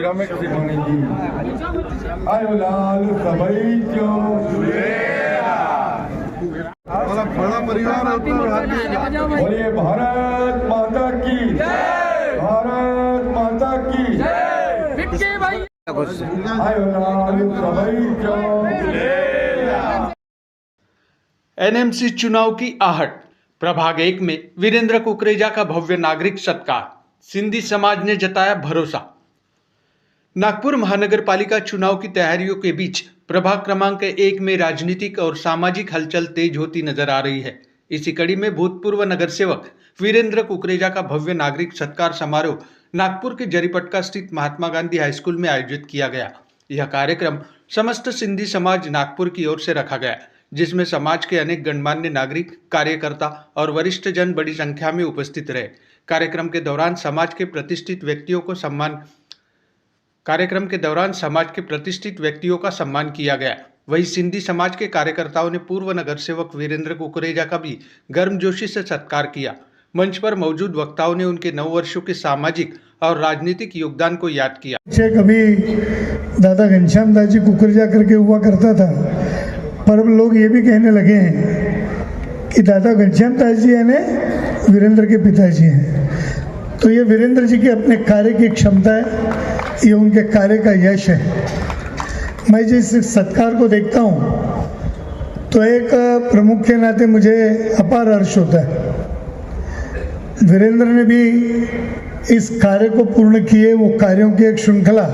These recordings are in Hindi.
तस्वीरों में किसी बनी जी आयो लाल सबई क्यों बड़ा परिवार है उत्तर। बोलिए भारत माता की जय, भारत माता की जय। आयो लाल सबई क्यों। एनएमसी चुनाव की आहट, प्रभाग 1 में वीरेंद्र कुकरेजा का भव्य नागरिक सत्कार, सिंधी समाज ने जताया भरोसा। नागपुर महानगर पालिका चुनाव की तैयारियों के बीच प्रभाग क्रमांक 1 में राजनीतिक और सामाजिक हलचल तेज होती नजर आ रही है। इसी कड़ी में भूतपूर्व नगर सेवक वीरेंद्र कुकरेजा का भव्य नागरिक सत्कार समारोह नागपुर के जरीपटका स्थित महात्मा गांधी हाईस्कूल में आयोजित किया गया। यह कार्यक्रम समस्त सिंधी समाज नागपुर की ओर से रखा गया, जिसमें समाज के अनेक गणमान्य नागरिक, कार्यकर्ता और वरिष्ठ जन बड़ी संख्या में उपस्थित रहे। कार्यक्रम के दौरान समाज के प्रतिष्ठित व्यक्तियों का सम्मान किया गया। वहीं सिंधी समाज के कार्यकर्ताओं ने पूर्व नगर सेवक वीरेंद्र कुकरेजा का भी गर्मजोशी से सत्कार किया। मंच पर मौजूद वक्ताओं ने उनके 9 वर्षों के सामाजिक और राजनीतिक योगदान को याद किया। कभी दादा घनश्याम दास जी कुकरेजा करके हुआ करता था, पर अब लोग ये भी कहने लगे हैं कि दादा घनश्याम दास जी यानी वीरेंद्र के पिताजी हैं। तो ये वीरेंद्र जी के अपने कार्य की क्षमता है, ये उनके कार्य का यश है। मैं जिस सत्कार को देखता हूँ तो एक प्रमुख के नाते मुझे अपार हर्ष होता है। वीरेंद्र ने भी इस कार्य को पूर्ण किए, वो कार्यों की एक श्रृंखला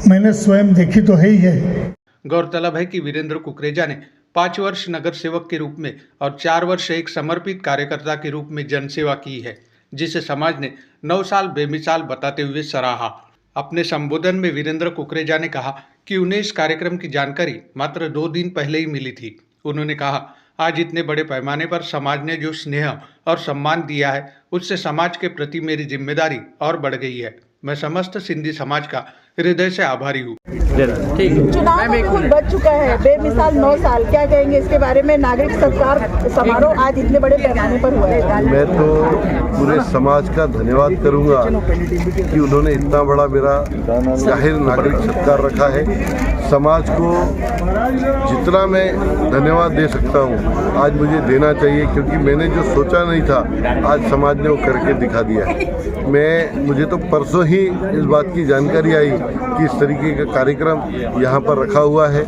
मैंने स्वयं देखी तो है ही है। गौरतलब है कि वीरेंद्र कुकरेजा ने 5 वर्ष नगर सेवक के रूप में और 4 वर्ष एक समर्पित कार्यकर्ता के रूप में जनसेवा की है, जिसे समाज ने 9 साल बेमिसाल बताते हुए सराहा। अपने संबोधन में वीरेंद्र कुकरेजा ने कहा कि उन्हें इस कार्यक्रम की जानकारी मात्र 2 दिन पहले ही मिली थी। उन्होंने कहा, आज इतने बड़े पैमाने पर समाज ने जो स्नेह और सम्मान दिया है, उससे समाज के प्रति मेरी जिम्मेदारी और बढ़ गई है। मैं समस्त सिंधी समाज का हृदय से आभारी हूँ। चुनाव में बच चुका है, बेमिसाल 9 साल, क्या कहेंगे इसके बारे में? नागरिक सत्कार समारोह आज इतने बड़े पैमाने पर हुआ है। मैं तो पूरे समाज का धन्यवाद करूंगा कि उन्होंने इतना बड़ा मेरा जाहिर नागरिक सत्कार रखा है। समाज को जितना मैं धन्यवाद दे सकता हूं, आज मुझे देना चाहिए, क्योंकि मैंने जो सोचा नहीं था, आज समाज ने वो करके दिखा दिया है। मुझे तो परसों ही इस बात की जानकारी आई कि इस तरीके का कार्यक्रम यहाँ पर रखा हुआ है।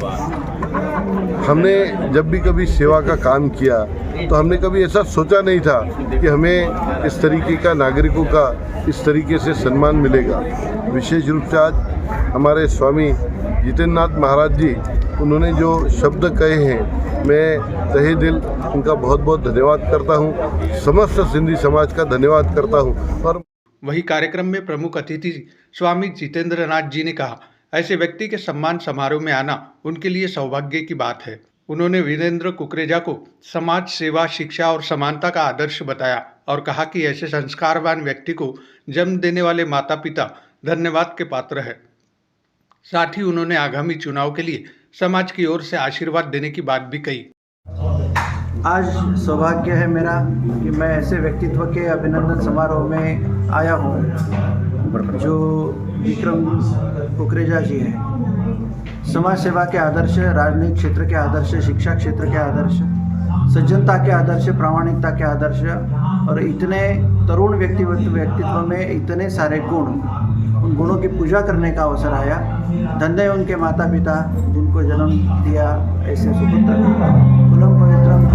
हमने जब भी कभी सेवा का काम किया तो हमने कभी ऐसा सोचा नहीं था कि हमें इस तरीके का नागरिकों का इस तरीके से सम्मान मिलेगा। विशेष रूप से आज हमारे स्वामी जितेंद्रनाथ महाराज जी, उन्होंने जो शब्द कहे हैं, मैं तहे दिल उनका बहुत बहुत धन्यवाद करता हूँ। समस्त सिंधी समाज का धन्यवाद करता हूँ। और वही कार्यक्रम में प्रमुख अतिथि स्वामी जितेंद्रनाथ जी ने कहा, ऐसे व्यक्ति के सम्मान समारोह में आना उनके लिए सौभाग्य की बात है। उन्होंने वीरेंद्र कुकरेजा को समाज सेवा, शिक्षा और समानता का आदर्श बताया और कहा कि ऐसे संस्कारवान व्यक्ति को जन्म देने वाले माता पिता धन्यवाद के पात्र है। साथ ही उन्होंने आगामी चुनाव के लिए समाज की ओर से आशीर्वाद देने की बात भी कही। आज सौभाग्य है मेरा कि मैं ऐसे व्यक्तित्व के अभिनंदन समारोह में आया हूँ जो विक्रम कुकरेजा जी हैं। समाज सेवा के आदर्श, राजनीतिक क्षेत्र के आदर्श, शिक्षा क्षेत्र के आदर्श, सज्जनता के आदर्श, प्रामाणिकता के आदर्श और इतने तरुण व्यक्तित्व में इतने सारे गुण, उन गुणों की पूजा करने का अवसर आया। धन्य उनके माता पिता जिनको जन्म दिया ऐसे सुपुत्र। कुलम पवित्रम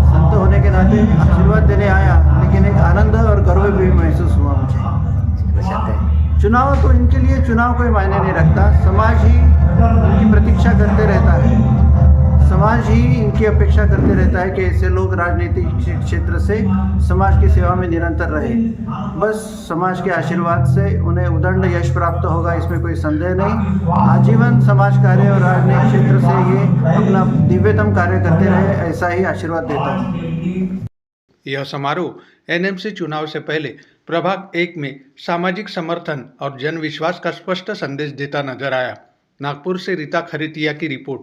संत होने के नाते आशीर्वाद देने आया, लेकिन एक आनंद और गर्व भी महसूस हुआ मुझे। चुनाव तो इनके लिए चुनाव कोई मायने नहीं रखता, समाज ही इनकी प्रतीक्षा करते रहता है। समाज ही इनकी अपेक्षा करते रहता है कि ऐसे लोग राजनीतिक क्षेत्र से समाज की सेवा में निरंतर रहे। बस समाज के आशीर्वाद से उन्हें उदंड यश प्राप्त होगा, इसमें कोई संदेह नहीं। आजीवन समाज कार्य और राजनीतिक क्षेत्र से ये अपना दिव्यतम कार्य करते रहे, ऐसा ही आशीर्वाद देता है। यह समारोह एनएमसी चुनाव से पहले प्रभाग 1 में सामाजिक समर्थन और जन विश्वास का स्पष्ट संदेश देता नजर आया। नागपुर से रीता खरीतिया की रिपोर्ट।